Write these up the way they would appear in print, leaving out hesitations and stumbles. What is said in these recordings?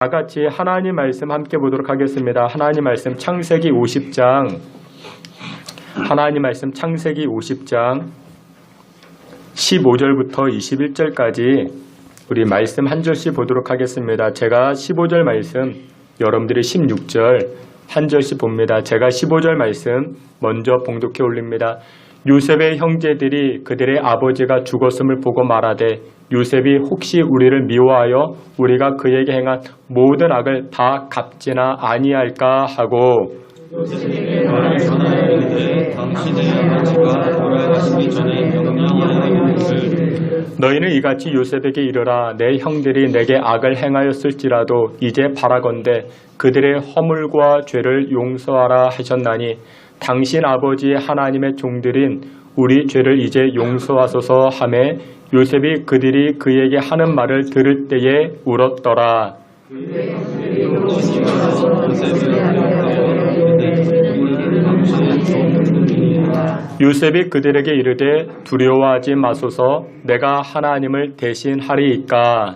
다 같이 하나님 말씀 함께 보도록 하겠습니다. 하나님 말씀 창세기 50장 하나님 말씀 창세기 50장 15절부터 21절까지 우리 말씀 한 절씩 보도록 하겠습니다. 제가 15절 말씀, 여러분들이 16절 한 절씩 봅니다. 제가 15절 말씀 먼저 봉독해 올립니다. 요셉의 형제들이 그들의 아버지가 죽었음을 보고 말하되 요셉이 혹시 우리를 미워하여 우리가 그에게 행한 모든 악을 다 갚지나 아니할까 하고 요셉에게 말을 전하였는데 당신의 아버지가 돌아가시기 전에 명령하여 이르기를 너희는 이같이 요셉에게 이르라. 내 형들이 내게 악을 행하였을지라도 이제 바라건대 그들의 허물과 죄를 용서하라 하셨나니 당신 아버지 하나님의 종들인 우리 죄를 이제 용서하소서 하매 요셉이 그들이 그에게 하는 말을 들을 때에 울었더라. 요셉이 그들에게 이르되 두려워하지 마소서. 내가 하나님을 대신하리이까.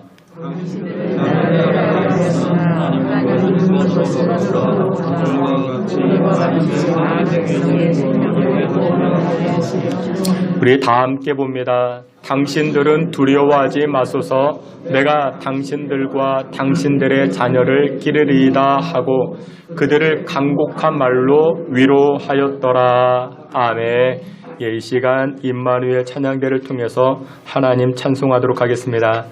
우리 다 함께 봅니다. 당신들은 두려워하지 마소서. 내가 당신들과 당신들의 자녀를 기르리이다 하고 그들을 간곡한 말로 위로하였더라. 아멘. 이 시간 임마누엘 찬양대를 통해서 하나님 찬송하도록 하겠습니다.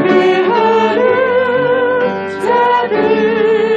예배하는 자들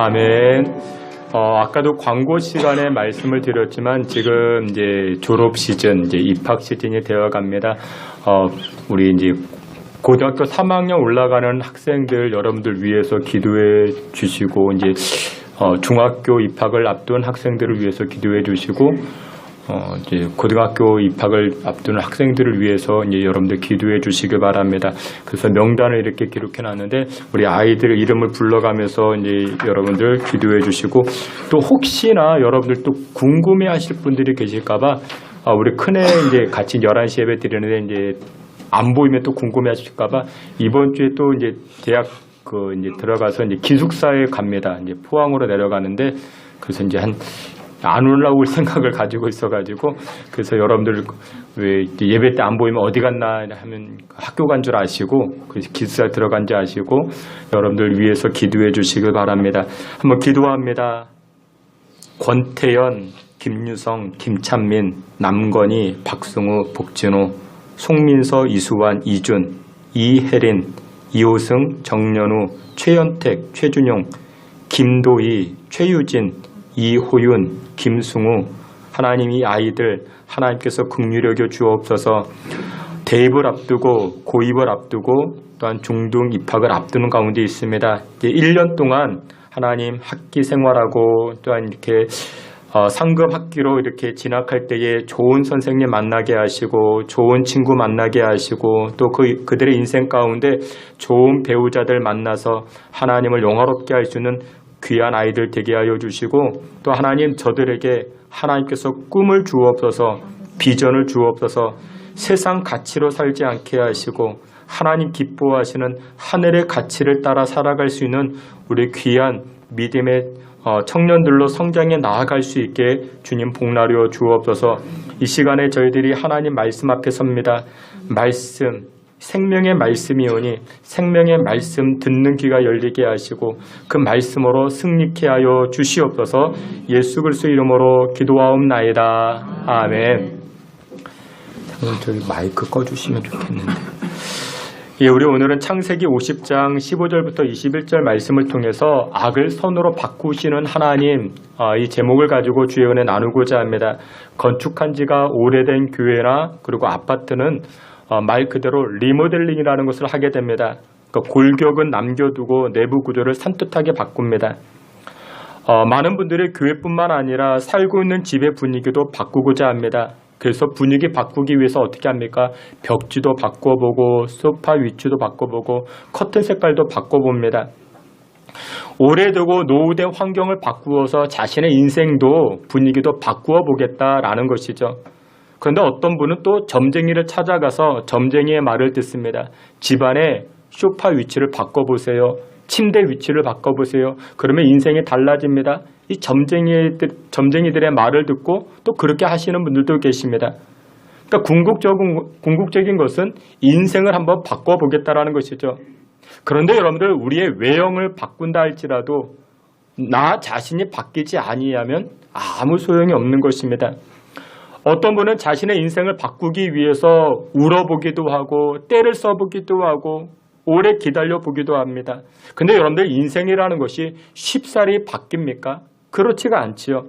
아멘. 아까도 광고 시간에 말씀을 드렸지만 지금 이제 졸업 시즌, 이제 입학 시즌이 되어 갑니다. 우리 이제 고등학교 3학년 올라가는 학생들 여러분들 위해서 기도해 주시고, 이제 중학교 입학을 앞둔 학생들을 위해서 기도해 주시고, 이제 고등학교 입학을 앞두는 학생들을 위해서 이제 여러분들 기도해 주시기 바랍니다. 그래서 명단을 이렇게 기록해 놨는데 우리 아이들 이름을 불러가면서 이제 여러분들 기도해 주시고, 또 혹시나 여러분들 또 궁금해 하실 분들이 계실까봐 우리 큰애 이제 같이 11시 예배 드리는데 이제 안 보이면 또 궁금해 하실까봐 이번 주에 또 이제 대학 이제 들어가서 이제 기숙사에 갑니다. 이제 포항으로 내려가는데, 그래서 이제 안 올라올 생각을 가지고 있어가지고, 그래서 여러분들 왜 예배 때 안 보이면 어디 갔나 하면 학교 간 줄 아시고, 그래서 기숙사 들어간 줄 아시고, 여러분들 위해서 기도해 주시길 바랍니다. 한번 기도합니다. 권태현, 김유성, 김찬민, 남건희, 박승우, 복진호, 송민서, 이수환, 이준, 이혜린, 이호승, 정연우, 최연택, 최준용, 김도희, 최유진, 이호윤, 김승우, 하나님 이 아이들 하나님께서 긍휼히 여겨 주옵소서. 대입을 앞두고 고입을 앞두고 또한 중등 입학을 앞두는 가운데 있습니다. 이제 1년 동안 하나님 학기 생활하고 또한 이렇게 상급 학기로 이렇게 진학할 때에 좋은 선생님 만나게 하시고 좋은 친구 만나게 하시고 또 그들의 인생 가운데 좋은 배우자들 만나서 하나님을 영화롭게 할 수 있는 귀한 아이들 되게 하여 주시고, 또 하나님 저들에게 하나님께서 꿈을 주옵소서, 비전을 주옵소서, 세상 가치로 살지 않게 하시고 하나님 기뻐하시는 하늘의 가치를 따라 살아갈 수 있는 우리 귀한 믿음의 청년들로 성장해 나아갈 수 있게 주님 복나려 주옵소서. 이 시간에 저희들이 하나님 말씀 앞에 섭니다. 말씀, 생명의 말씀이오니 생명의 말씀 듣는 귀가 열리게 하시고 그 말씀으로 승리케 하여 주시옵소서. 예수 그리스도 이름으로 기도하옵나이다. 아멘. 저기 마이크 꺼주시면 좋겠는데. 예, 우리 오늘은 창세기 50장 15절부터 21절 말씀을 통해서 악을 선으로 바꾸시는 하나님, 이 제목을 가지고 주의 은혜 나누고자 합니다. 건축한 지가 오래된 교회나 그리고 아파트는 말 그대로 리모델링이라는 것을 하게 됩니다. 그러니까 골격은 남겨두고 내부 구조를 산뜻하게 바꿉니다. 많은 분들이 교회뿐만 아니라 살고 있는 집의 분위기도 바꾸고자 합니다. 그래서 분위기 바꾸기 위해서 어떻게 합니까? 벽지도 바꿔보고 소파 위치도 바꿔보고 커튼 색깔도 바꿔봅니다. 오래되고 노후된 환경을 바꾸어서 자신의 인생도 분위기도 바꾸어 보겠다라는 것이죠. 그런데 어떤 분은 또 점쟁이를 찾아가서 점쟁이의 말을 듣습니다. 집안의 소파 위치를 바꿔보세요. 침대 위치를 바꿔보세요. 그러면 인생이 달라집니다. 이 점쟁이들의 말을 듣고 또 그렇게 하시는 분들도 계십니다. 그러니까 궁극적인 것은 인생을 한번 바꿔보겠다라는 것이죠. 그런데 여러분들 우리의 외형을 바꾼다 할지라도 나 자신이 바뀌지 아니하면 아무 소용이 없는 것입니다. 어떤 분은 자신의 인생을 바꾸기 위해서 울어보기도 하고 때를 써보기도 하고 오래 기다려보기도 합니다. 근데 여러분들 인생이라는 것이 쉽사리 바뀝니까? 그렇지가 않지요.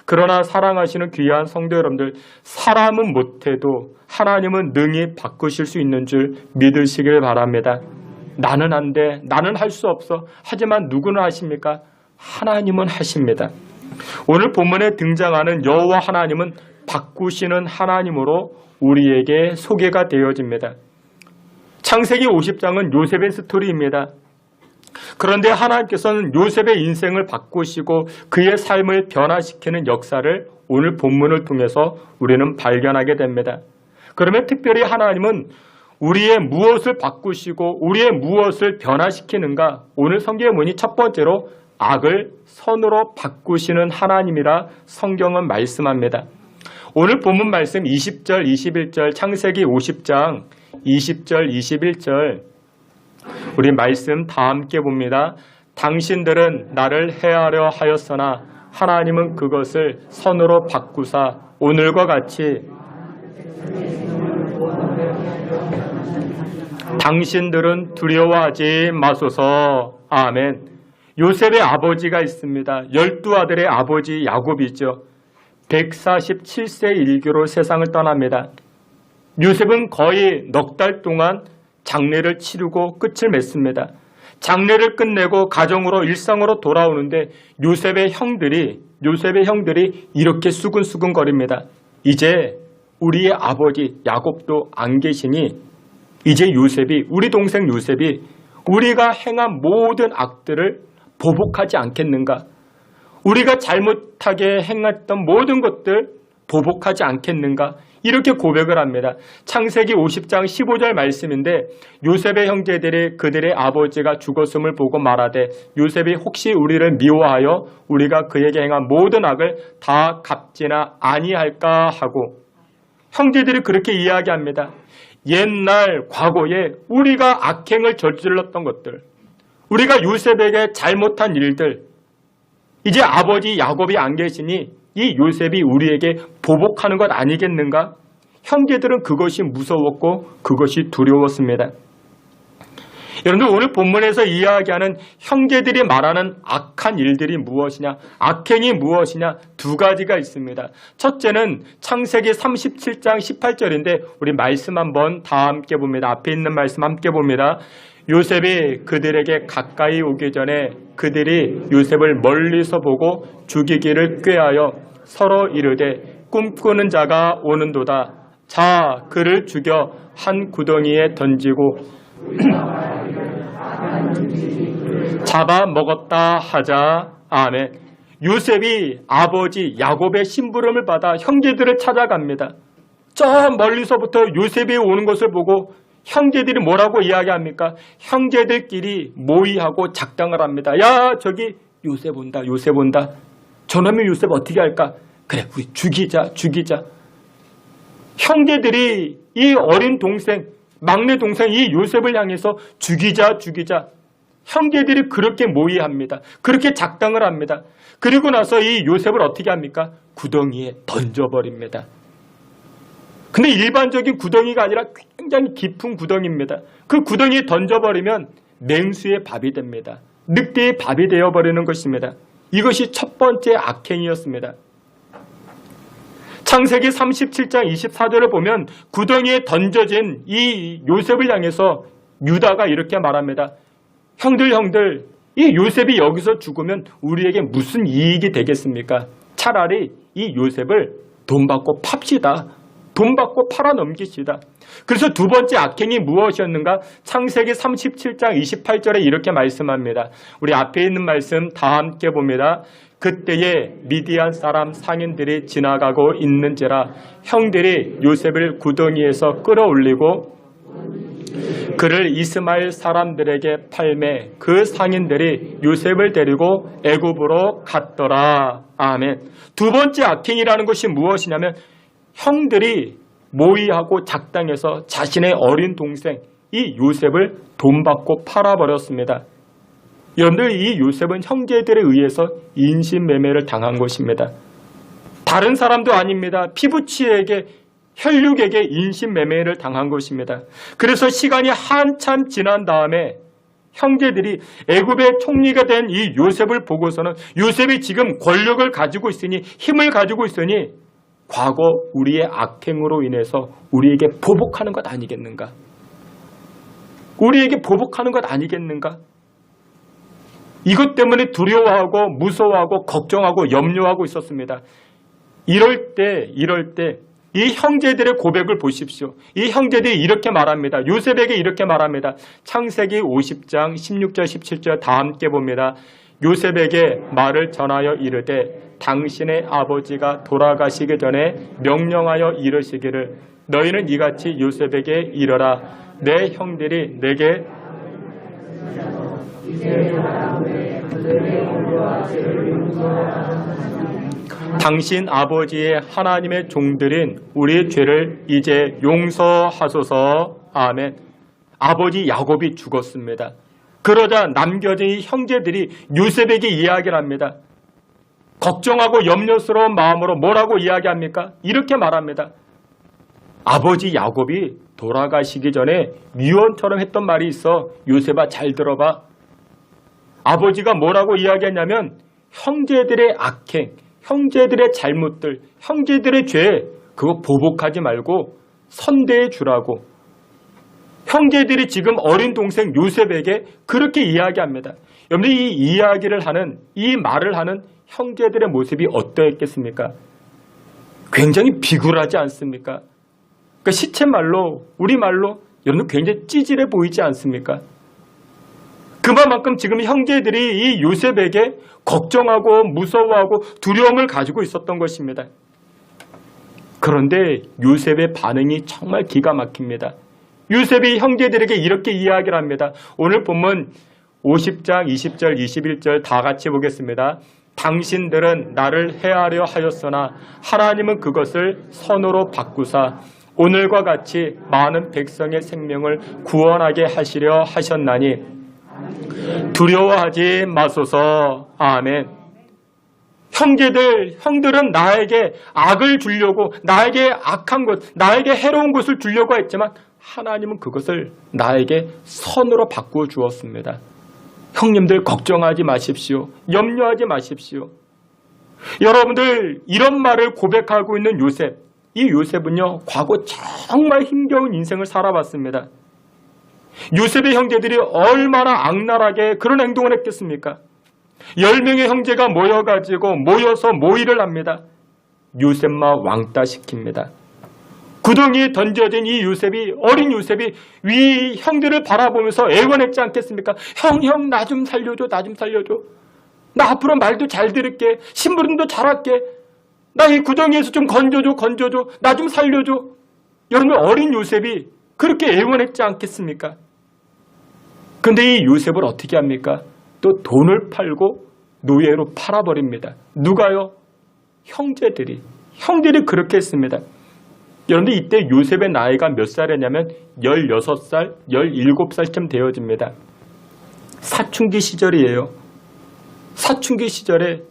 그러나 사랑하시는 귀한 성도 여러분들, 사람은 못해도 하나님은 능히 바꾸실 수 있는 줄 믿으시길 바랍니다. 나는 안 돼. 나는 할 수 없어. 하지만 누구는 하십니까? 하나님은 하십니다. 오늘 본문에 등장하는 여호와 하나님은 바꾸시는 하나님으로 우리에게 소개가 되어집니다. 창세기 50장은 요셉의 스토리입니다. 그런데 하나님께서는 요셉의 인생을 바꾸시고 그의 삶을 변화시키는 역사를 오늘 본문을 통해서 우리는 발견하게 됩니다. 그러면 특별히 하나님은 우리의 무엇을 바꾸시고 우리의 무엇을 변화시키는가? 오늘 성경에 보니 첫 번째로 악을 선으로 바꾸시는 하나님이라 성경은 말씀합니다. 오늘 본문 말씀 20절, 21절 창세기 50장 20절, 21절 우리 말씀 다 함께 봅니다. 당신들은 나를 해하려 하였으나 하나님은 그것을 선으로 바꾸사 오늘과 같이 당신들은 두려워하지 마소서. 아멘. 요셉의 아버지가 있습니다. 12아들의 아버지 야곱이죠. 147세 일기로 세상을 떠납니다. 요셉은 거의 넉 달 동안 장례를 치르고 끝을 맺습니다. 장례를 끝내고 가정으로 일상으로 돌아오는데 요셉의 형들이 이렇게 수근수근거립니다. 이제 우리의 아버지 야곱도 안 계시니 이제 요셉이, 우리 동생 요셉이 우리가 행한 모든 악들을 보복하지 않겠는가? 우리가 잘못하게 행했던 모든 것들 보복하지 않겠는가? 이렇게 고백을 합니다. 창세기 50장 15절 말씀인데 요셉의 형제들이 그들의 아버지가 죽었음을 보고 말하되 요셉이 혹시 우리를 미워하여 우리가 그에게 행한 모든 악을 다 갚지나 아니할까 하고 형제들이 그렇게 이야기합니다. 옛날 과거에 우리가 악행을 저질렀던 것들, 우리가 요셉에게 잘못한 일들, 이제 아버지 야곱이 안 계시니 이 요셉이 우리에게 보복하는 것 아니겠는가? 형제들은 그것이 무서웠고 그것이 두려웠습니다. 여러분들 오늘 본문에서 이야기하는 형제들이 말하는 악한 일들이 무엇이냐, 악행이 무엇이냐 두 가지가 있습니다. 첫째는 창세기 37장 18절인데 우리 말씀 한번 다 함께 봅니다. 앞에 있는 말씀 함께 봅니다. 요셉이 그들에게 가까이 오기 전에 그들이 요셉을 멀리서 보고 죽이기를 꾀하여 서로 이르되 꿈꾸는 자가 오는도다. 자, 그를 죽여 한 구덩이에 던지고 잡아먹었다 하자. 아멘. 요셉이 아버지 야곱의 심부름을 받아 형제들을 찾아갑니다. 저 멀리서부터 요셉이 오는 것을 보고 형제들이 뭐라고 이야기합니까? 형제들끼리 모의하고 작당을 합니다. 야, 저기 요셉 온다, 요셉 온다. 저놈의 요셉 어떻게 할까? 그래, 우리 죽이자. 형제들이 이 어린 동생, 막내 동생 이 요셉을 향해서 죽이자. 형제들이 그렇게 모의합니다. 그렇게 작당을 합니다. 그리고 나서 이 요셉을 어떻게 합니까? 구덩이에 던져버립니다. 근데 일반적인 구덩이가 아니라 굉장히 깊은 구덩이입니다. 그 구덩이에 던져버리면 맹수의 밥이 됩니다. 늑대의 밥이 되어버리는 것입니다. 이것이 첫 번째 악행이었습니다. 창세기 37장 24절을 보면 구덩이에 던져진 이 요셉을 향해서 유다가 이렇게 말합니다. 형들, 이 요셉이 여기서 죽으면 우리에게 무슨 이익이 되겠습니까? 차라리 이 요셉을 돈 받고 팝시다. 돈 받고 팔아 넘기시다. 그래서 두 번째 악행이 무엇이었는가? 창세기 37장 28절에 이렇게 말씀합니다. 우리 앞에 있는 말씀 다 함께 봅니다. 그때에 미디안 사람 상인들이 지나가고 있는지라 형들이 요셉을 구덩이에서 끌어올리고 그를 이스마엘 사람들에게 팔매 그 상인들이 요셉을 데리고 애굽으로 갔더라. 아멘. 두 번째 악행이라는 것이 무엇이냐면 형들이 모의하고 작당해서 자신의 어린 동생 이 요셉을 돈 받고 팔아버렸습니다. 여러분들 이 요셉은 형제들에 의해서 인신매매를 당한 것입니다. 다른 사람도 아닙니다. 피부치에게 혈육에게 인신매매를 당한 것입니다. 그래서 시간이 한참 지난 다음에 형제들이 애굽의 총리가 된 이 요셉을 보고서는 요셉이 지금 권력을 가지고 있으니 힘을 가지고 있으니 과거 우리의 악행으로 인해서 우리에게 보복하는 것 아니겠는가? 우리에게 보복하는 것 아니겠는가? 이것 때문에 두려워하고 무서워하고 걱정하고 염려하고 있었습니다. 이럴 때 이 형제들의 고백을 보십시오. 이 형제들이 이렇게 말합니다. 요셉에게 이렇게 말합니다. 창세기 50장 16절 17절 다 함께 봅니다. 요셉에게 말을 전하여 이르되 당신의 아버지가 돌아가시기 전에 명령하여 이르시기를 너희는 이같이 요셉에게 이르라. 내 형들이 내게 당신 아버지의 하나님의 종들인 우리의 죄를 이제 용서하소서. 아멘. 아버지 야곱이 죽었습니다. 그러자 남겨진 이 형제들이 요셉에게 이야기를 합니다. 걱정하고 염려스러운 마음으로 뭐라고 이야기합니까? 이렇게 말합니다. 아버지 야곱이 돌아가시기 전에 미원처럼 했던 말이 있어. 요셉아 잘 들어봐. 아버지가 뭐라고 이야기했냐면 형제들의 악행, 형제들의 잘못들, 형제들의 죄 그거 보복하지 말고 선대해 주라고. 형제들이 지금 어린 동생 요셉에게 그렇게 이야기합니다. 여러분들 이 이야기를 하는, 이 말을 하는 형제들의 모습이 어떠했겠습니까? 굉장히 비굴하지 않습니까? 그러니까 시쳇말로, 우리말로 여러분 굉장히 찌질해 보이지 않습니까? 그만큼 지금 형제들이 이 요셉에게 걱정하고 무서워하고 두려움을 가지고 있었던 것입니다. 그런데 요셉의 반응이 정말 기가 막힙니다. 요셉이 형제들에게 이렇게 이야기를 합니다. 오늘 본문 50장 20절 21절 다 같이 보겠습니다. 당신들은 나를 해하려 하였으나 하나님은 그것을 선으로 바꾸사 오늘과 같이 많은 백성의 생명을 구원하게 하시려 하셨나니 두려워하지 마소서. 아멘. 형들은 나에게 악을 주려고, 나에게 악한 것, 나에게 해로운 것을 주려고 했지만 하나님은 그것을 나에게 선으로 바꾸어 주었습니다. 형님들 걱정하지 마십시오. 염려하지 마십시오. 여러분들 이런 말을 고백하고 있는 요셉, 이 요셉은요 과거 정말 힘겨운 인생을 살아봤습니다. 요셉의 형제들이 얼마나 악랄하게 그런 행동을 했겠습니까? 10명의 형제가 모여서 모의를 합니다. 요셉만 왕따시킵니다. 구덩이에 던져진 이 요셉이, 어린 요셉이 위 형들을 바라보면서 애원했지 않겠습니까? 형, 나 좀 살려줘, 나 좀 살려줘. 나 앞으로 말도 잘 들을게. 심부름도 잘할게. 나 이 구덩이에서 좀 건져줘. 나 좀 살려줘. 여러분, 어린 요셉이 그렇게 애원했지 않겠습니까? 근데 이 요셉을 어떻게 합니까? 또 돈을 팔고 노예로 팔아버립니다. 누가요? 형들이 그렇게 했습니다. 여러분들 이때 요셉의 나이가 몇 살이냐면 16살, 17살쯤 되어집니다. 사춘기 시절이에요. 사춘기 시절에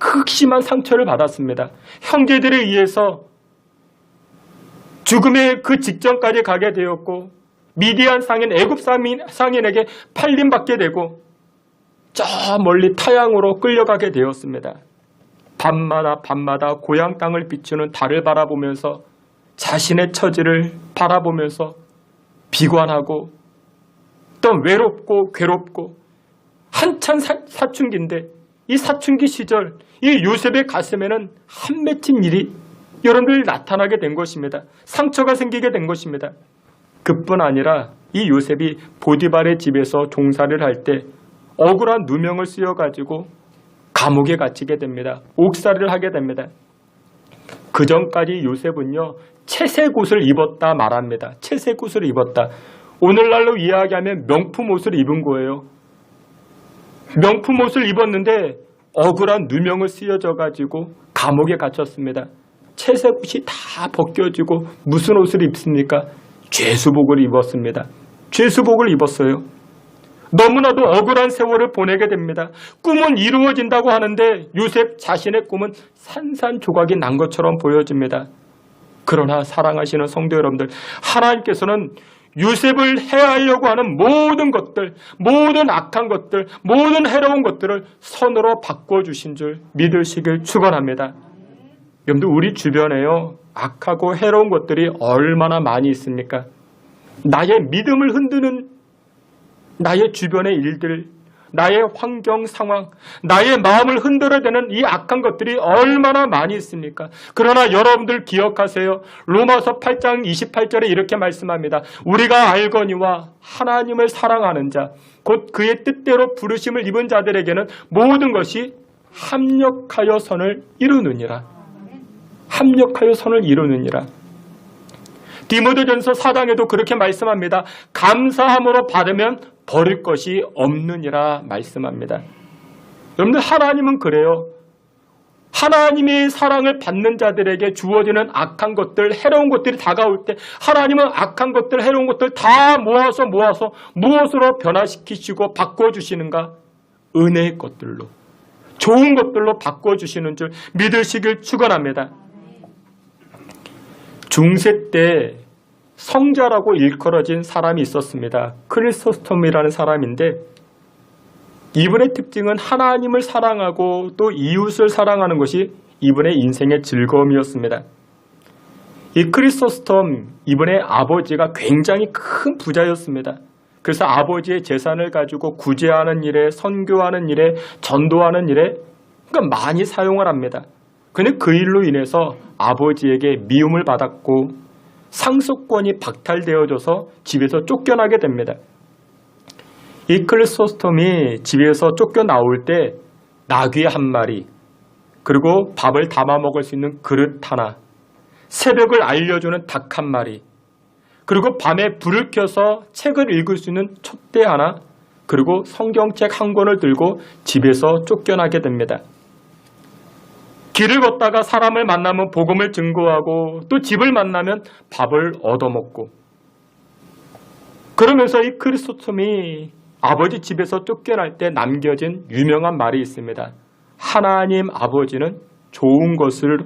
극심한 상처를 받았습니다. 형제들에 의해서 죽음의 그 직전까지 가게 되었고 미디안 상인, 애굽 상인에게 팔림받게 되고 저 멀리 타향으로 끌려가게 되었습니다. 밤마다 고향 땅을 비추는 달을 바라보면서 자신의 처지를 바라보면서 비관하고 또 외롭고 괴롭고 한참 사춘기인데 이 사춘기 시절 이 요셉의 가슴에는 한 맺힌 일이 여러분들 나타나게 된 것입니다. 상처가 생기게 된 것입니다. 그뿐 아니라 이 요셉이 보디발의 집에서 종사를 할 때 억울한 누명을 쓰여가지고 감옥에 갇히게 됩니다. 옥살이를 하게 됩니다. 그 전까지 요셉은요 채색 옷을 입었다 말합니다. 채색 옷을 입었다. 오늘날로 이야기하면 명품 옷을 입은 거예요. 명품 옷을 입었는데 억울한 누명을 쓰여져가지고 감옥에 갇혔습니다. 채색 옷이 다 벗겨지고 무슨 옷을 입습니까? 죄수복을 입었습니다. 죄수복을 입었어요. 너무나도 억울한 세월을 보내게 됩니다. 꿈은 이루어진다고 하는데 요셉 자신의 꿈은 산산조각이 난 것처럼 보여집니다. 그러나 사랑하시는 성도 여러분들, 하나님께서는 요셉을 해하려고 하는 모든 것들, 모든 악한 것들, 모든 해로운 것들을 선으로 바꿔주신 줄 믿으시길 축원합니다. 여러분들 우리 주변에요 악하고 해로운 것들이 얼마나 많이 있습니까? 나의 믿음을 흔드는 나의 주변의 일들, 나의 환경 상황, 나의 마음을 흔들어대는 이 악한 것들이 얼마나 많이 있습니까? 그러나 여러분들 기억하세요. 로마서 8장 28절에 이렇게 말씀합니다. 우리가 알거니와 하나님을 사랑하는 자, 곧 그의 뜻대로 부르심을 입은 자들에게는 모든 것이 합력하여 선을 이루느니라. 합력하여 선을 이루느니라. 디모데전서 4장에도 그렇게 말씀합니다. 감사함으로 받으면 버릴 것이 없느니라 말씀합니다. 여러분들 하나님은 그래요. 하나님의 사랑을 받는 자들에게 주어지는 악한 것들, 해로운 것들이 다가올 때 하나님은 악한 것들, 해로운 것들 다 모아서 무엇으로 변화시키시고 바꿔주시는가? 은혜의 것들로, 좋은 것들로 바꿔주시는 줄 믿으시길 축원합니다. 중세 때 성자라고 일컬어진 사람이 있었습니다. 크리소스톰이라는 사람인데 이분의 특징은 하나님을 사랑하고 또 이웃을 사랑하는 것이 이분의 인생의 즐거움이었습니다. 이 크리소스톰, 이분의 아버지가 굉장히 큰 부자였습니다. 그래서 아버지의 재산을 가지고 구제하는 일에, 선교하는 일에, 전도하는 일에 그러니까 많이 사용을 합니다. 그런데 그 일로 인해서 아버지에게 미움을 받았고 상속권이 박탈되어져서 집에서 쫓겨나게 됩니다. 이 크리소스톰이 집에서 쫓겨나올 때 나귀 한 마리, 그리고 밥을 담아 먹을 수 있는 그릇 하나, 새벽을 알려주는 닭 한 마리, 그리고 밤에 불을 켜서 책을 읽을 수 있는 촛대 하나, 그리고 성경책 한 권을 들고 집에서 쫓겨나게 됩니다. 길을 걷다가 사람을 만나면 복음을 증거하고 또 집을 만나면 밥을 얻어먹고, 그러면서 이 크리소스톰이 아버지 집에서 쫓겨날 때 남겨진 유명한 말이 있습니다. 하나님 아버지는 좋은 것을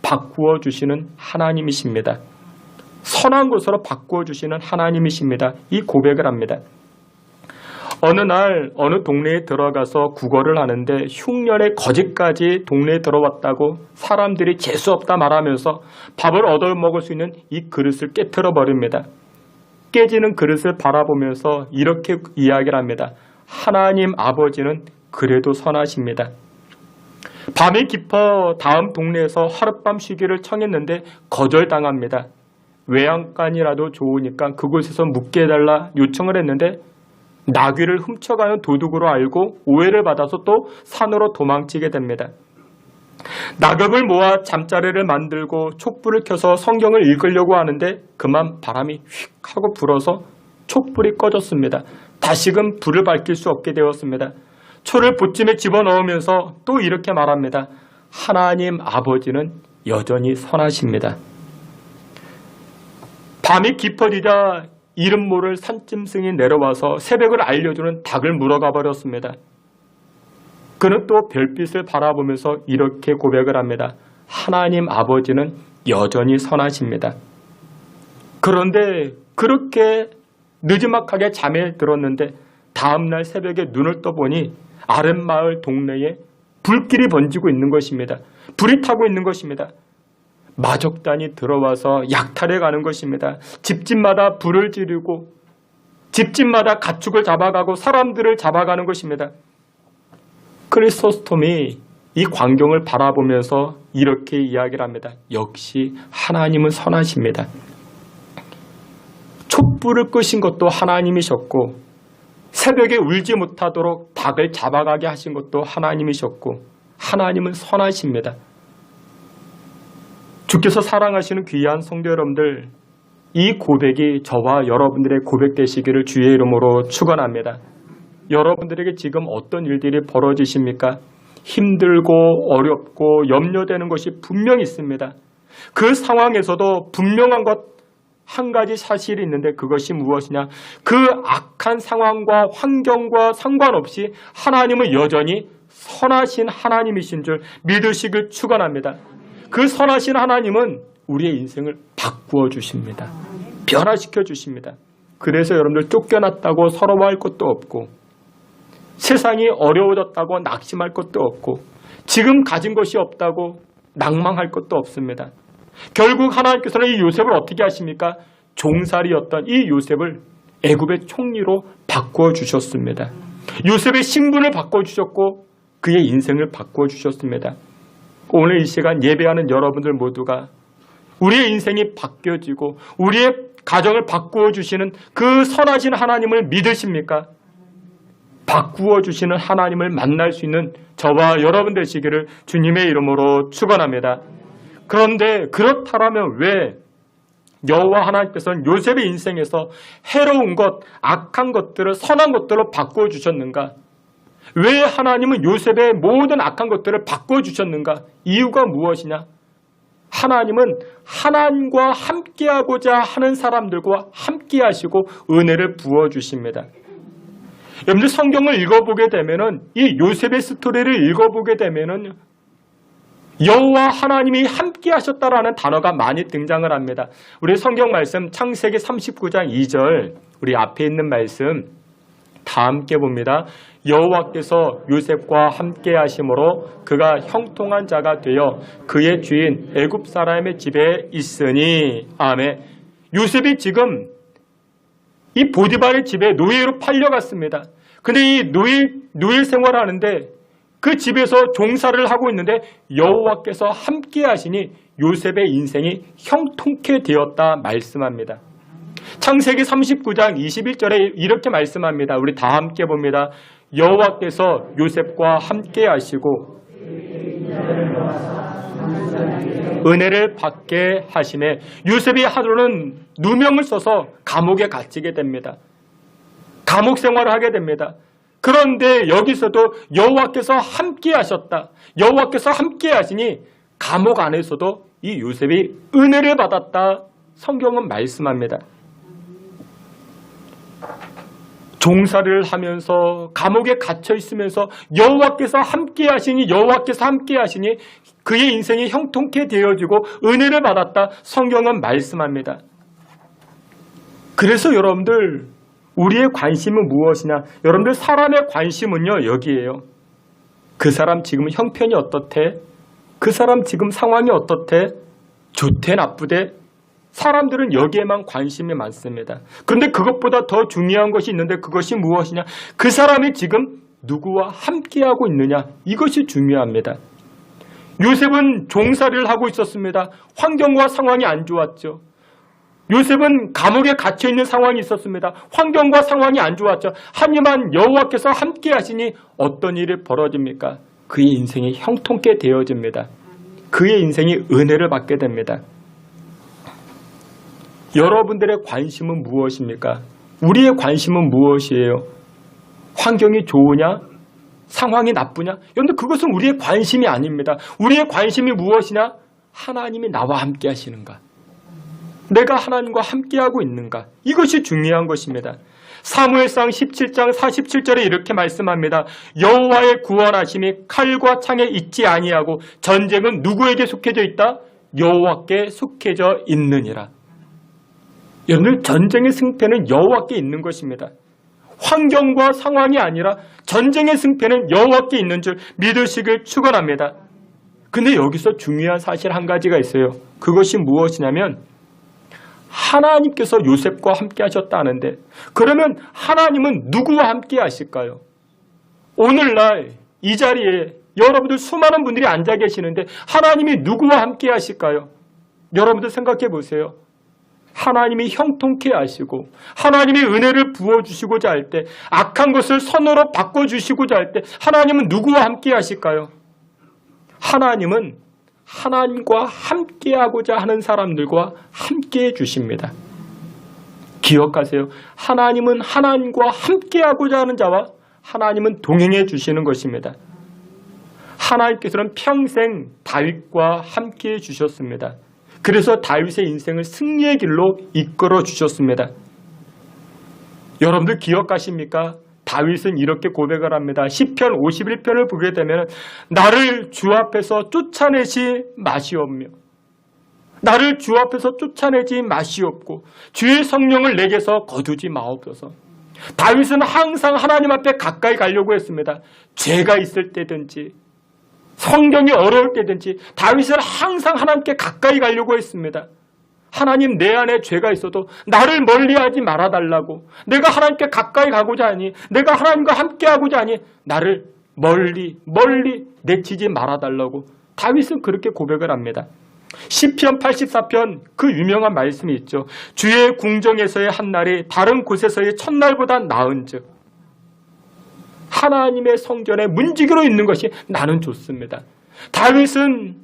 바꾸어 주시는 하나님이십니다. 선한 것으로 바꾸어 주시는 하나님이십니다. 이 고백을 합니다. 어느 날 어느 동네에 들어가서 구걸을 하는데 흉년의 거지까지 동네에 들어왔다고 사람들이 재수없다 말하면서 밥을 얻어먹을 수 있는 이 그릇을 깨트려 버립니다. 깨지는 그릇을 바라보면서 이렇게 이야기를 합니다. 하나님 아버지는 그래도 선하십니다. 밤이 깊어 다음 동네에서 하룻밤 쉬기를 청했는데 거절당합니다. 외양간이라도 좋으니까 그곳에서 묵게 해달라 요청을 했는데 나귀를 훔쳐가는 도둑으로 알고 오해를 받아서 또 산으로 도망치게 됩니다. 낙엽을 모아 잠자리를 만들고 촛불을 켜서 성경을 읽으려고 하는데 그만 바람이 휙 하고 불어서 촛불이 꺼졌습니다. 다시금 불을 밝힐 수 없게 되었습니다. 초를 보찜에 집어넣으면서 또 이렇게 말합니다. 하나님 아버지는 여전히 선하십니다. 밤이 깊어지자 이름 모를 산짐승이 내려와서 새벽을 알려주는 닭을 물어가 버렸습니다. 그는 또 별빛을 바라보면서 이렇게 고백을 합니다. 하나님 아버지는 여전히 선하십니다. 그런데 그렇게 느지막하게 잠에 들었는데 다음날 새벽에 눈을 떠보니 아랫마을 동네에 불길이 번지고 있는 것입니다. 불이 타고 있는 것입니다. 마적단이 들어와서 약탈해 가는 것입니다. 집집마다 불을 지르고 집집마다 가축을 잡아가고 사람들을 잡아가는 것입니다. 크리소스톰이 이 광경을 바라보면서 이렇게 이야기를 합니다. 역시 하나님은 선하십니다. 촛불을 끄신 것도 하나님이셨고 새벽에 울지 못하도록 닭을 잡아가게 하신 것도 하나님이셨고 하나님은 선하십니다. 주께서 사랑하시는 귀한 성도 여러분들, 이 고백이 저와 여러분들의 고백 되시기를 주의 이름으로 축원합니다. 여러분들에게 지금 어떤 일들이 벌어지십니까? 힘들고 어렵고 염려되는 것이 분명히 있습니다. 그 상황에서도 분명한 것 한 가지 사실이 있는데 그것이 무엇이냐? 그 악한 상황과 환경과 상관없이 하나님은 여전히 선하신 하나님이신 줄 믿으시길 축원합니다. 그 선하신 하나님은 우리의 인생을 바꾸어 주십니다. 변화시켜 주십니다. 그래서 여러분들 쫓겨났다고 서러워할 것도 없고 세상이 어려워졌다고 낙심할 것도 없고 지금 가진 것이 없다고 낭망할 것도 없습니다. 결국 하나님께서는 이 요셉을 어떻게 하십니까? 종살이였던 이 요셉을 애굽의 총리로 바꾸어 주셨습니다. 요셉의 신분을 바꿔 주셨고 그의 인생을 바꾸어 주셨습니다. 오늘 이 시간 예배하는 여러분들 모두가 우리의 인생이 바뀌어지고 우리의 가정을 바꾸어 주시는 그 선하신 하나님을 믿으십니까? 바꾸어 주시는 하나님을 만날 수 있는 저와 여러분 되시기를 주님의 이름으로 축원합니다. 그런데 그렇다면 왜 여호와 하나님께서는 요셉의 인생에서 해로운 것, 악한 것들을 선한 것들로 바꾸어 주셨는가? 왜 하나님은 요셉의 모든 악한 것들을 바꾸어 주셨는가? 이유가 무엇이냐? 하나님은 하나님과 함께하고자 하는 사람들과 함께하시고 은혜를 부어주십니다. 여러분들 성경을 읽어보게 되면은 이 요셉의 스토리를 읽어보게 되면은 여호와 하나님이 함께하셨다라는 단어가 많이 등장을 합니다. 우리 성경 말씀 창세기 39장 2절 우리 앞에 있는 말씀 다 함께 봅니다. 여호와께서 요셉과 함께 하심으로 그가 형통한 자가 되어 그의 주인 애굽 사람의 집에 있으니. 아멘. 요셉이 지금 이 보디발의 집에 노예로 팔려갔습니다. 근데 이 노예 생활을 하는데 그 집에서 종사를 하고 있는데 여호와께서 함께 하시니 요셉의 인생이 형통케 되었다 말씀합니다. 창세기 39장 21절에 이렇게 말씀합니다. 우리 다 함께 봅니다. 여호와께서 요셉과 함께 하시고 은혜를 받게 하시매 요셉이 하루는 누명을 써서 감옥에 갇히게 됩니다. 감옥 생활을 하게 됩니다. 그런데 여기서도 여호와께서 함께 하셨다. 여호와께서 함께 하시니 감옥 안에서도 이 요셉이 은혜를 받았다. 성경은 말씀합니다. 종살이를 하면서 감옥에 갇혀 있으면서 여호와께서 함께 하시니 그의 인생이 형통케 되어지고 은혜를 받았다. 성경은 말씀합니다. 그래서 여러분들 우리의 관심은 무엇이냐? 여러분들 사람의 관심은요 여기에요. 그 사람 지금 형편이 어떻대? 그 사람 지금 상황이 어떻대? 좋대 나쁘대? 사람들은 여기에만 관심이 많습니다. 그런데 그것보다 더 중요한 것이 있는데 그것이 무엇이냐? 그 사람이 지금 누구와 함께하고 있느냐? 이것이 중요합니다. 요셉은 종살이를 하고 있었습니다. 환경과 상황이 안 좋았죠. 요셉은 감옥에 갇혀있는 상황이 있었습니다. 환경과 상황이 안 좋았죠. 하지만 여호와께서 함께 하시니 어떤 일이 벌어집니까? 그의 인생이 형통케 되어집니다. 그의 인생이 은혜를 받게 됩니다. 여러분들의 관심은 무엇입니까? 우리의 관심은 무엇이에요? 환경이 좋으냐? 상황이 나쁘냐? 여러분들 그것은 우리의 관심이 아닙니다. 우리의 관심이 무엇이냐? 하나님이 나와 함께 하시는가? 내가 하나님과 함께하고 있는가? 이것이 중요한 것입니다. 사무엘상 17장 47절에 이렇게 말씀합니다. 여호와의 구원하심이 칼과 창에 있지 아니하고 전쟁은 누구에게 속해져 있다? 여호와께 속해져 있느니라. 여러분들 전쟁의 승패는 여호와께 있는 것입니다. 환경과 상황이 아니라 전쟁의 승패는 여호와께 있는 줄 믿으시길 축원합니다. 근데 여기서 중요한 사실 한 가지가 있어요. 그것이 무엇이냐면 하나님께서 요셉과 함께 하셨다는데 그러면 하나님은 누구와 함께 하실까요? 오늘날 이 자리에 여러분들 수많은 분들이 앉아 계시는데 하나님이 누구와 함께 하실까요? 여러분들 생각해 보세요. 하나님이 형통케 하시고 하나님이 은혜를 부어주시고자 할 때 악한 것을 선으로 바꿔주시고자 할 때 하나님은 누구와 함께 하실까요? 하나님은 하나님과 함께하고자 하는 사람들과 함께해 주십니다. 기억하세요. 하나님은 하나님과 함께하고자 하는 자와 하나님은 동행해 주시는 것입니다. 하나님께서는 평생 다윗과 함께해 주셨습니다. 그래서 다윗의 인생을 승리의 길로 이끌어 주셨습니다. 여러분들 기억하십니까? 다윗은 이렇게 고백을 합니다. 시편 51편을 보게 되면 나를 주 앞에서 쫓아내지 마시옵며 나를 주 앞에서 쫓아내지 마시옵고 주의 성령을 내게서 거두지 마옵소서. 다윗은 항상 하나님 앞에 가까이 가려고 했습니다. 죄가 있을 때든지 성경이 어려울 때든지 다윗은 항상 하나님께 가까이 가려고 했습니다. 하나님 내 안에 죄가 있어도 나를 멀리하지 말아달라고 내가 하나님께 가까이 가고자 하니 내가 하나님과 함께하고자 하니 나를 멀리 내치지 말아달라고 다윗은 그렇게 고백을 합니다. 시편 84편 그 유명한 말씀이 있죠. 주의 궁정에서의 한날이 다른 곳에서의 첫날보다 나은즉 하나님의 성전에 문지기로 있는 것이 나는 좋습니다. 다윗은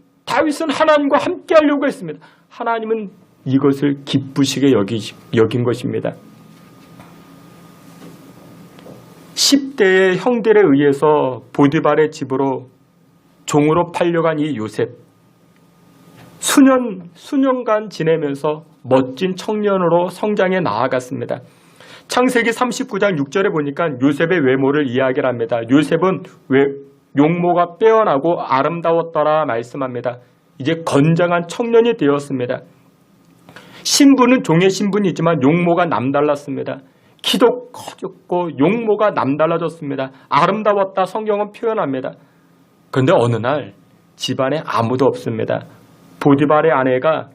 하나님과 함께하려고 했습니다. 하나님은 이것을 기쁘시게 여긴 것입니다. 10대의 형들에 의해서 보디발의 집으로 종으로 팔려간 이 요셉 수년간 지내면서 멋진 청년으로 성장해 나아갔습니다. 창세기 39장 6절에 보니까 요셉의 외모를 이야기를 합니다. 요셉은 용모가 빼어나고 아름다웠더라 말씀합니다. 이제 건장한 청년이 되었습니다. 신분은 종의 신분이지만 용모가 남달랐습니다. 키도 커졌고 용모가 남달라졌습니다. 아름다웠다 성경은 표현합니다. 그런데 어느 날 집안에 아무도 없습니다. 보디발의 아내가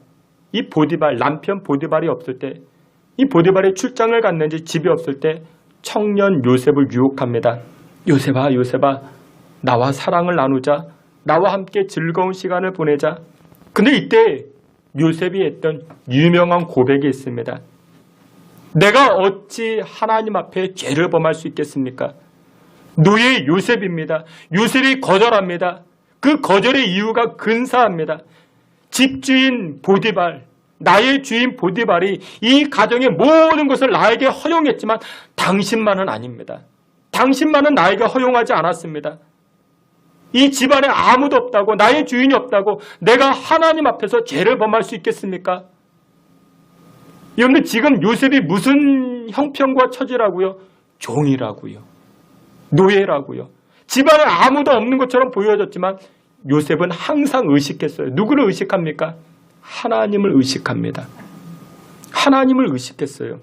이 보디발, 남편 보디발이 없을 때, 이 보디발이 출장을 갔는지 집이 없을 때 청년 요셉을 유혹합니다. 요셉아, 요셉아, 나와 사랑을 나누자. 나와 함께 즐거운 시간을 보내자. 근데 이때 요셉이 했던 유명한 고백이 있습니다. 내가 어찌 하나님 앞에 죄를 범할 수 있겠습니까? 노예 요셉입니다. 요셉이 거절합니다. 그 거절의 이유가 근사합니다. 집주인 보디발, 나의 주인 보디발이 이 가정의 모든 것을 나에게 허용했지만 당신만은 아닙니다. 당신만은 나에게 허용하지 않았습니다. 이 집안에 아무도 없다고, 나의 주인이 없다고 내가 하나님 앞에서 죄를 범할 수 있겠습니까? 여러분들 지금 요셉이 무슨 형편과 처지라고요? 종이라고요. 노예라고요. 집안에 아무도 없는 것처럼 보여졌지만 요셉은 항상 의식했어요. 누구를 의식합니까? 하나님을 의식합니다. 하나님을 의식했어요.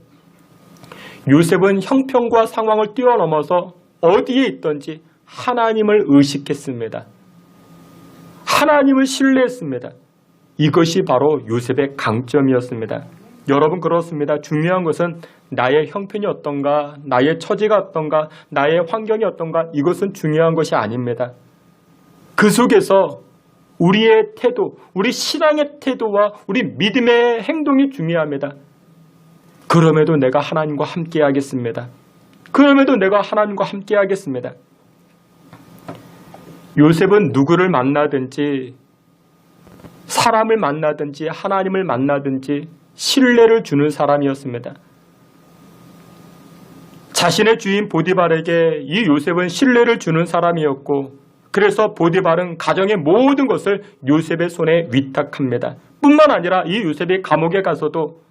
요셉은 형편과 상황을 뛰어넘어서 어디에 있든지 하나님을 의식했습니다. 하나님을 신뢰했습니다. 이것이 바로 요셉의 강점이었습니다. 여러분 그렇습니다. 중요한 것은 나의 형편이 어떤가, 나의 처지가 어떤가, 나의 환경이 어떤가 이것은 중요한 것이 아닙니다. 그 속에서 우리의 태도, 우리 신앙의 태도와 우리 믿음의 행동이 중요합니다. 그럼에도 내가 하나님과 함께 하겠습니다. 그럼에도 내가 하나님과 함께 하겠습니다. 요셉은 누구를 만나든지 사람을 만나든지 하나님을 만나든지 신뢰를 주는 사람이었습니다. 자신의 주인 보디발에게 이 요셉은 신뢰를 주는 사람이었고 그래서 보디발은 가정의 모든 것을 요셉의 손에 위탁합니다. 뿐만 아니라 이 요셉이 감옥에 가서도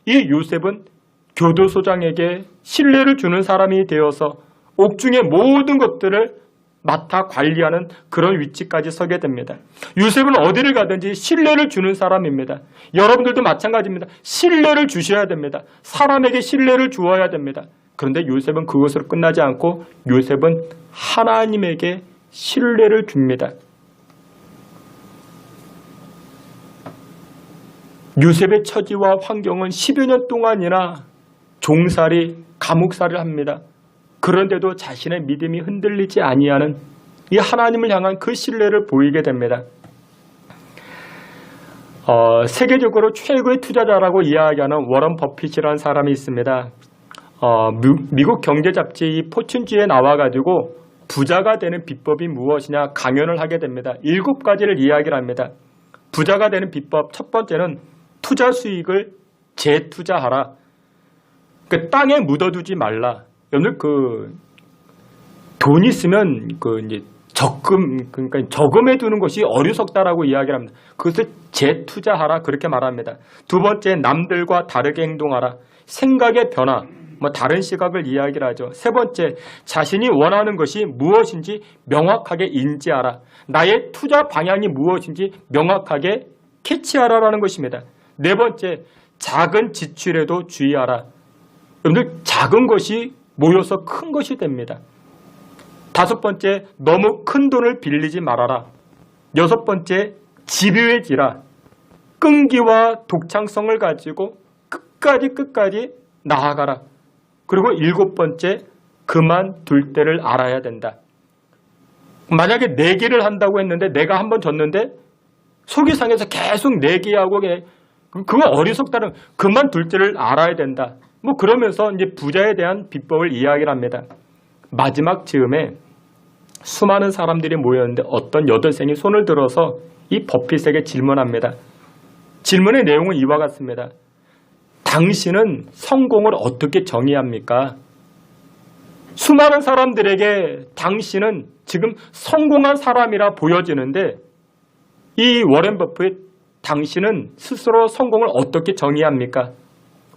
이 요셉은 교도소장에게 신뢰를 주는 사람이 되어서 옥중의 모든 것들을 맡아 관리하는 그런 위치까지 서게 됩니다. 요셉은 어디를 가든지 신뢰를 주는 사람입니다. 여러분들도 마찬가지입니다. 신뢰를 주셔야 됩니다. 사람에게 신뢰를 주어야 됩니다. 그런데 요셉은 그것으로 끝나지 않고 요셉은 하나님에게 신뢰를 줍니다. 요셉의 처지와 환경은 10여 년 동안이나 종살이, 감옥살이를 합니다. 그런데도 자신의 믿음이 흔들리지 아니하는 이 하나님을 향한 그 신뢰를 보이게 됩니다. 세계적으로 최고의 투자자라고 이야기하는 워런 버핏이라는 사람이 있습니다. 미국 경제 잡지 이 포춘지에 나와가지고 부자가 되는 비법이 무엇이냐 강연을 하게 됩니다. 7가지를 이야기를 합니다. 부자가 되는 비법 첫 번째는 투자 수익을 재투자하라. 그 땅에 묻어두지 말라. 여러분들 돈 있으면 이제 그러니까 저금해 두는 것이 어리석다라고 이야기를 합니다. 그것을 재투자하라 그렇게 말합니다. 두 번째 남들과 다르게 행동하라. 생각의 변화, 다른 시각을 이야기를 하죠. 세 번째 자신이 원하는 것이 무엇인지 명확하게 인지하라. 나의 투자 방향이 무엇인지 명확하게 캐치하라라는 것입니다. 네 번째 작은 지출에도 주의하라. 여러분들 작은 것이 모여서 큰 것이 됩니다. 다섯 번째, 너무 큰 돈을 빌리지 말아라. 여섯 번째, 집요해지라. 끈기와 독창성을 가지고 끝까지 나아가라. 그리고 일곱 번째, 그만둘 때를 알아야 된다. 만약에 내기를 한다고 했는데 내가 한번 졌는데 속이 상해서 계속 내기하고 그거 어리석다는 그만둘 때를 알아야 된다. 그러면서 이제 부자에 대한 비법을 이야기를 합니다. 마지막 즈음에 수많은 사람들이 모였는데 어떤 여대생이 손을 들어서 이 버핏에게 질문합니다. 질문의 내용은 이와 같습니다. 당신은 성공을 어떻게 정의합니까? 수많은 사람들에게 당신은 지금 성공한 사람이라 보여지는데 이 워렌 버핏 당신은 스스로 성공을 어떻게 정의합니까?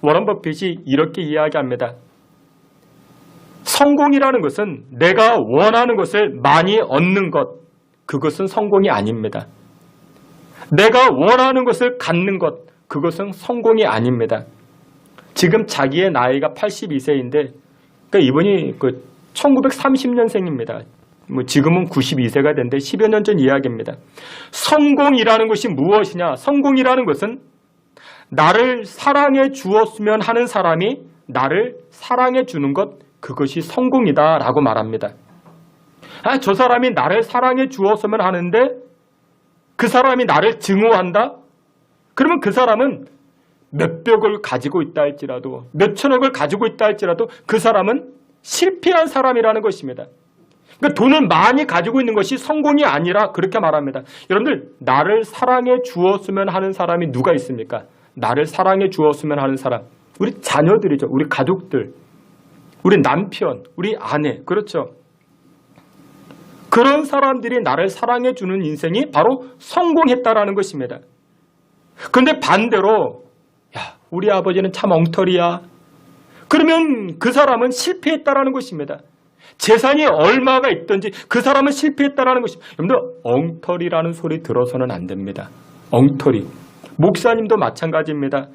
워런 버핏이 이렇게 이야기합니다. 성공이라는 것은 내가 원하는 것을 많이 얻는 것, 그것은 성공이 아닙니다. 내가 원하는 것을 갖는 것, 그것은 성공이 아닙니다. 지금 자기의 나이가 82세인데, 그러니까 이분이 1930년생입니다. 뭐 지금은 92세가 된데 10여 년 전 이야기입니다. 성공이라는 것이 무엇이냐? 성공이라는 것은 나를 사랑해 주었으면 하는 사람이 나를 사랑해 주는 것, 그것이 성공이다라고 말합니다. 저 사람이 나를 사랑해 주었으면 하는데 그 사람이 나를 증오한다? 그러면 그 사람은 몇백을 가지고 있다 할지라도, 몇천억을 가지고 있다 할지라도 그 사람은 실패한 사람이라는 것입니다. 그러니까 돈을 많이 가지고 있는 것이 성공이 아니라 그렇게 말합니다. 여러분들, 나를 사랑해 주었으면 하는 사람이 누가 있습니까? 나를 사랑해 주었으면 하는 사람. 우리 자녀들이죠. 우리 가족들. 우리 남편, 우리 아내. 그렇죠. 그런 사람들이 나를 사랑해 주는 인생이 바로 성공했다라는 것입니다. 그런데 반대로 우리 아버지는 참 엉터리야. 그러면 그 사람은 실패했다라는 것입니다. 재산이 얼마가 있든지 그 사람은 실패했다라는 것입니다. 여러분들, 엉터리라는 소리 들어서는 안 됩니다. 엉터리. 목사님도 마찬가지입니다.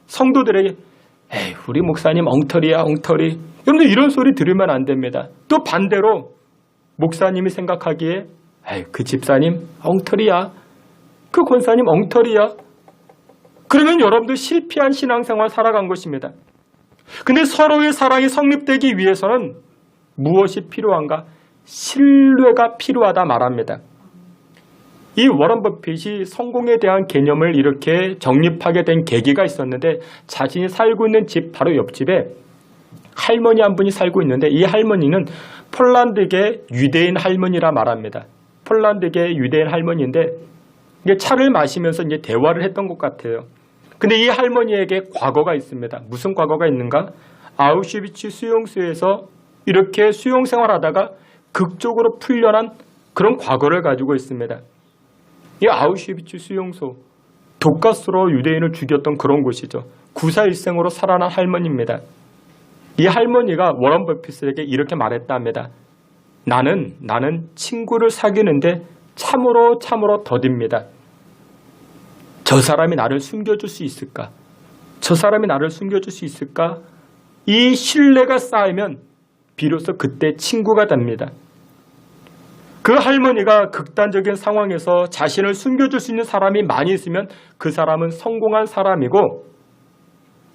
성도들에게 우리 목사님 엉터리야, 엉터리. 여러분들, 이런 소리 들으면 안 됩니다. 또 반대로 목사님이 생각하기에 그 집사님 엉터리야, 그 권사님 엉터리야. 그러면 여러분들 실패한 신앙생활 살아간 것입니다. 근데 서로의 사랑이 성립되기 위해서는 무엇이 필요한가? 신뢰가 필요하다 말합니다. 이 워런 버핏이 성공에 대한 개념을 이렇게 정립하게 된 계기가 있었는데, 자신이 살고 있는 집 바로 옆집에 할머니 한 분이 살고 있는데, 이 할머니는 폴란드계 유대인 할머니라 말합니다. 폴란드계 유대인 할머니인데 이게 차를 마시면서 이제 대화를 했던 것 같아요. 근데 이 할머니에게 과거가 있습니다. 무슨 과거가 있는가? 아우슈비츠 수용소에서 이렇게 수용 생활하다가 극적으로 풀려난 그런 과거를 가지고 있습니다. 이 아우슈비츠 수용소, 독가스로 유대인을 죽였던 그런 곳이죠. 구사일생으로 살아난 할머니입니다. 이 할머니가 워런 버핏에게 이렇게 말했답니다. 나는 친구를 사귀는데 참으로 더딥니다. 저 사람이 나를 숨겨줄 수 있을까? 저 사람이 나를 숨겨줄 수 있을까? 이 신뢰가 쌓이면 비로소 그때 친구가 됩니다. 그 할머니가 극단적인 상황에서 자신을 숨겨줄 수 있는 사람이 많이 있으면 그 사람은 성공한 사람이고,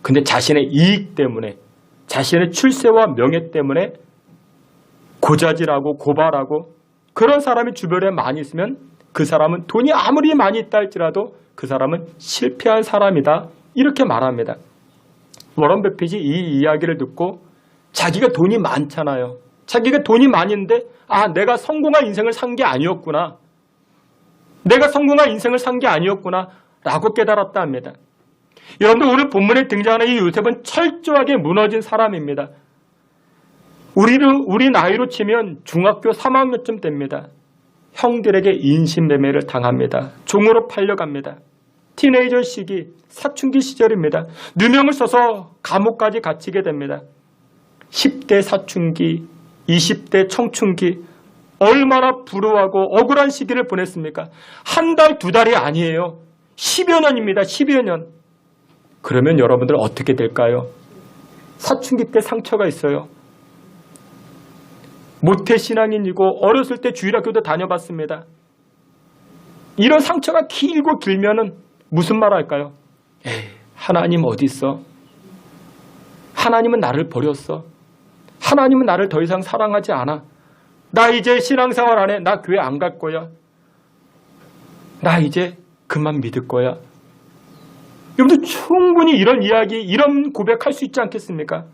근데 자신의 이익 때문에, 자신의 출세와 명예 때문에 고자질하고 고발하고 그런 사람이 주변에 많이 있으면 그 사람은 돈이 아무리 많이 있다 할지라도 그 사람은 실패한 사람이다, 이렇게 말합니다. 워런 버핏이 이 이야기를 듣고 자기가 돈이 많잖아요. 자기가 돈이 많은데 내가 성공한 인생을 산 게 아니었구나. 내가 성공한 인생을 산 게 아니었구나 라고 깨달았다 합니다. 여러분들, 오늘 본문에 등장하는 이 요셉은 철저하게 무너진 사람입니다. 우리 나이로 치면 중학교 3학년쯤 됩니다. 형들에게 인신매매를 당합니다. 종으로 팔려갑니다. 티네이저 시기, 사춘기 시절입니다. 누명을 써서 감옥까지 갇히게 됩니다. 10대 사춘기, 20대 청춘기, 얼마나 불우하고 억울한 시기를 보냈습니까? 한 달, 두 달이 아니에요. 10여 년입니다. 10여 년. 그러면 여러분들 어떻게 될까요? 사춘기 때 상처가 있어요. 모태신앙인이고 어렸을 때 주일학교도 다녀봤습니다. 이런 상처가 길고 길면은 무슨 말 할까요? 하나님 어디 있어? 하나님은 나를 버렸어. 하나님은 나를 더 이상 사랑하지 않아. 나 이제 신앙생활 안 해. 나 교회 안 갈 거야. 나 이제 그만 믿을 거야. 여러분들, 충분히 이런 이야기, 이런 고백할 수 있지 않겠습니까?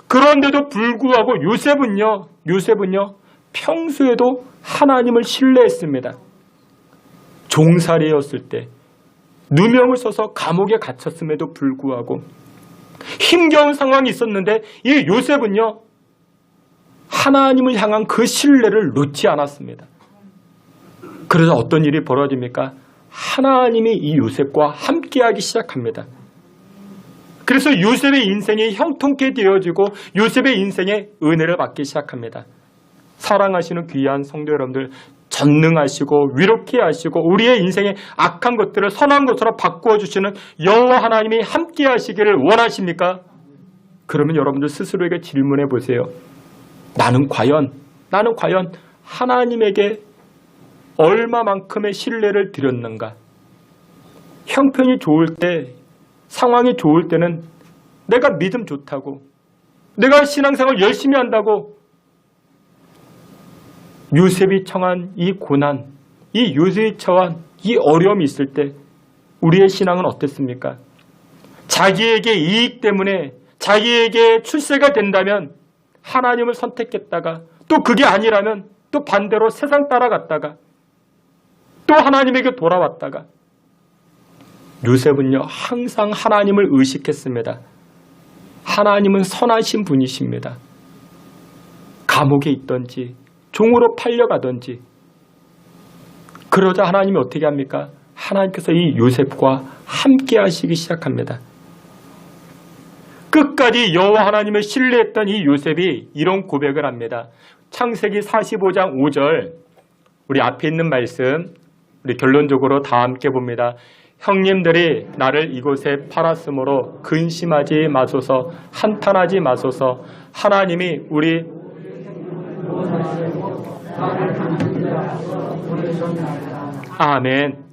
그런데도 불구하고 요셉은요 평소에도 하나님을 신뢰했습니다. 종살이였을 때 누명을 써서 감옥에 갇혔음에도 불구하고 힘겨운 상황이 있었는데 이 요셉은요 하나님을 향한 그 신뢰를 놓지 않았습니다. 그래서 어떤 일이 벌어집니까? 하나님이 이 요셉과 함께하기 시작합니다. 그래서 요셉의 인생이 형통케 되어지고 요셉의 인생에 은혜를 받기 시작합니다. 사랑하시는 귀한 성도 여러분들, 전능하시고 위롭게 하시고 우리의 인생의 악한 것들을 선한 것으로 바꾸어 주시는 여호와 하나님이 함께 하시기를 원하십니까? 그러면 여러분들 스스로에게 질문해 보세요. 나는 과연 하나님에게 얼마만큼의 신뢰를 드렸는가? 형편이 좋을 때, 상황이 좋을 때는 내가 믿음 좋다고, 내가 신앙생활 열심히 한다고, 요셉이 처한 이 고난, 이 요셉이 처한 이 어려움이 있을 때 우리의 신앙은 어땠습니까? 자기에게 이익 때문에 자기에게 출세가 된다면 하나님을 선택했다가, 또 그게 아니라면 또 반대로 세상 따라갔다가, 또 하나님에게 돌아왔다가, 요셉은요 항상 하나님을 의식했습니다. 하나님은 선하신 분이십니다. 감옥에 있던지 종으로 팔려가던지, 그러자 하나님이 어떻게 합니까? 하나님께서 이 요셉과 함께 하시기 시작합니다. 끝까지 여호와 하나님을 신뢰했던 이 요셉이 이런 고백을 합니다. 창세기 45장 5절, 우리 앞에 있는 말씀 우리 결론적으로 다 함께 봅니다. 형님들이 나를 이곳에 팔았으므로 근심하지 마소서, 한탄하지 마소서. 하나님이 우리 아멘.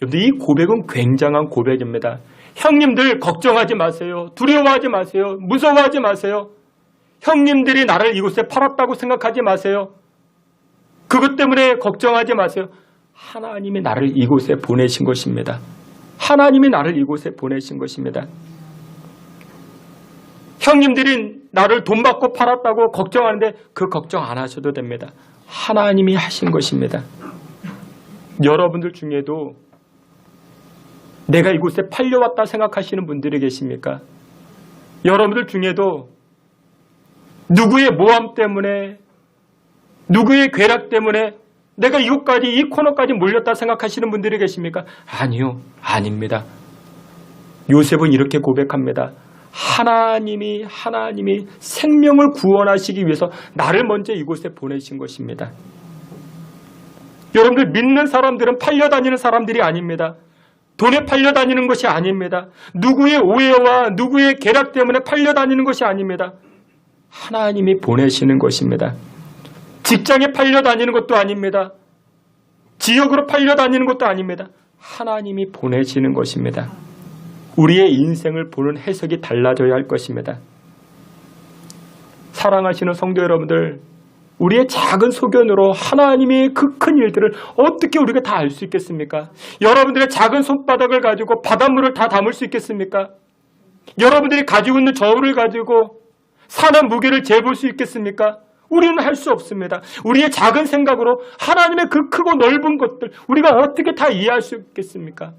여러분들, 이 고백은 굉장한 고백입니다. 형님들 걱정하지 마세요. 두려워하지 마세요. 무서워하지 마세요. 형님들이 나를 이곳에 팔았다고 생각하지 마세요. 그것 때문에 걱정하지 마세요. 하나님이 나를 이곳에 보내신 것입니다. 하나님이 나를 이곳에 보내신 것입니다. 형님들이 나를 돈 받고 팔았다고 걱정하는데 그 걱정 안 하셔도 됩니다. 하나님이 하신 것입니다. 여러분들 중에도 내가 이곳에 팔려왔다 생각하시는 분들이 계십니까? 여러분들 중에도 누구의 모함 때문에, 누구의 괴락 때문에 내가 이곳까지, 이 코너까지 몰렸다 생각하시는 분들이 계십니까? 아니요, 아닙니다. 요셉은 이렇게 고백합니다. 하나님이 생명을 구원하시기 위해서 나를 먼저 이곳에 보내신 것입니다. 여러분들, 믿는 사람들은 팔려다니는 사람들이 아닙니다. 돈에 팔려다니는 것이 아닙니다. 누구의 오해와 누구의 계략 때문에 팔려다니는 것이 아닙니다. 하나님이 보내시는 것입니다. 직장에 팔려다니는 것도 아닙니다. 지역으로 팔려다니는 것도 아닙니다. 하나님이 보내시는 것입니다. 우리의 인생을 보는 해석이 달라져야 할 것입니다. 사랑하시는 성도 여러분들, 우리의 작은 소견으로 하나님의 그 큰 일들을 어떻게 우리가 다 알 수 있겠습니까? 여러분들의 작은 손바닥을 가지고 바닷물을 다 담을 수 있겠습니까? 여러분들이 가지고 있는 저울을 가지고 산의 무게를 재볼 수 있겠습니까? 우리는 할 수 없습니다. 우리의 작은 생각으로 하나님의 그 크고 넓은 것들 우리가 어떻게 다 이해할 수 있겠습니까?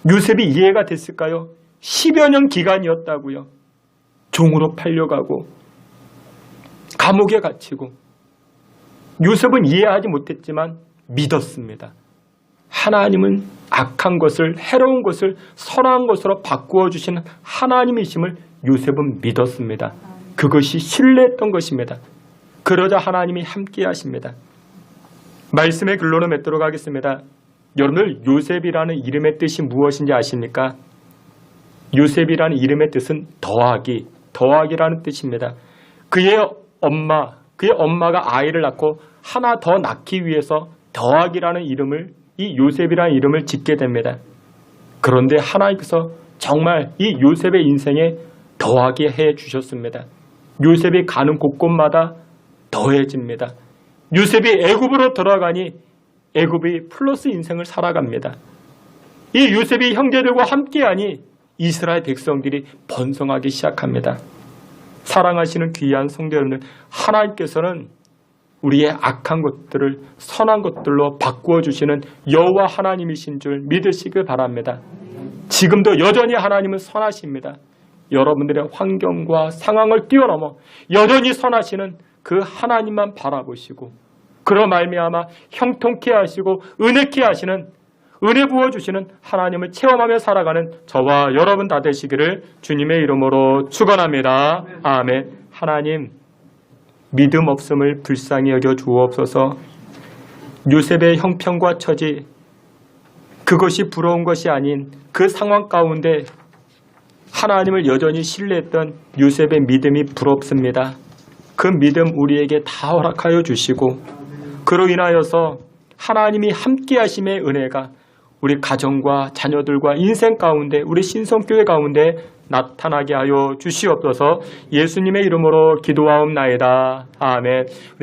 요셉이 이해가 됐을까요? 10여 년 기간이었다고요. 종으로 팔려가고 감옥에 갇히고, 요셉은 이해하지 못했지만 믿었습니다. 하나님은 악한 것을, 해로운 것을 선한 것으로 바꾸어 주시는 하나님이심을 요셉은 믿었습니다. 그것이 신뢰했던 것입니다. 그러자 하나님이 함께 하십니다. 말씀의 결론을 맺도록 하겠습니다. 여러분들, 요셉이라는 이름의 뜻이 무엇인지 아십니까? 요셉이라는 이름의 뜻은 더하기라는 뜻입니다. 그의 엄마가 아이를 낳고 하나 더 낳기 위해서 더하기라는 이름을, 이 요셉이라는 이름을 짓게 됩니다. 그런데 하나님께서 정말 이 요셉의 인생에 더하게 해 주셨습니다. 요셉이 가는 곳곳마다 더해집니다. 요셉이 애굽으로 들어가니 애굽이 플러스 인생을 살아갑니다. 이 요셉이 형제들과 함께하니 이스라엘 백성들이 번성하기 시작합니다. 사랑하시는 귀한 성도 여러분들, 하나님께서는 우리의 악한 것들을 선한 것들로 바꾸어 주시는 여호와 하나님이신 줄 믿으시길 바랍니다. 지금도 여전히 하나님은 선하십니다. 여러분들의 환경과 상황을 뛰어넘어 여전히 선하시는 그 하나님만 바라보시고, 그로 말미암아 형통케 하시고 은혜케 하시는, 은혜 부어주시는 하나님을 체험하며 살아가는 저와 여러분 다 되시기를 주님의 이름으로 축원합니다. 아멘. 하나님, 믿음 없음을 불쌍히 여겨 주옵소서. 요셉의 형편과 처지, 그것이 부러운 것이 아닌 그 상황 가운데 하나님을 여전히 신뢰했던 요셉의 믿음이 부럽습니다. 그 믿음 우리에게 다 허락하여 주시고 그로 인하여서 하나님이 함께 하심의 은혜가 우리 가정과 자녀들과 인생 가운데 우리 신성교회 가운데 나타나게 하여 주시옵소서. 예수님의 이름으로 기도하옵나이다. 아멘.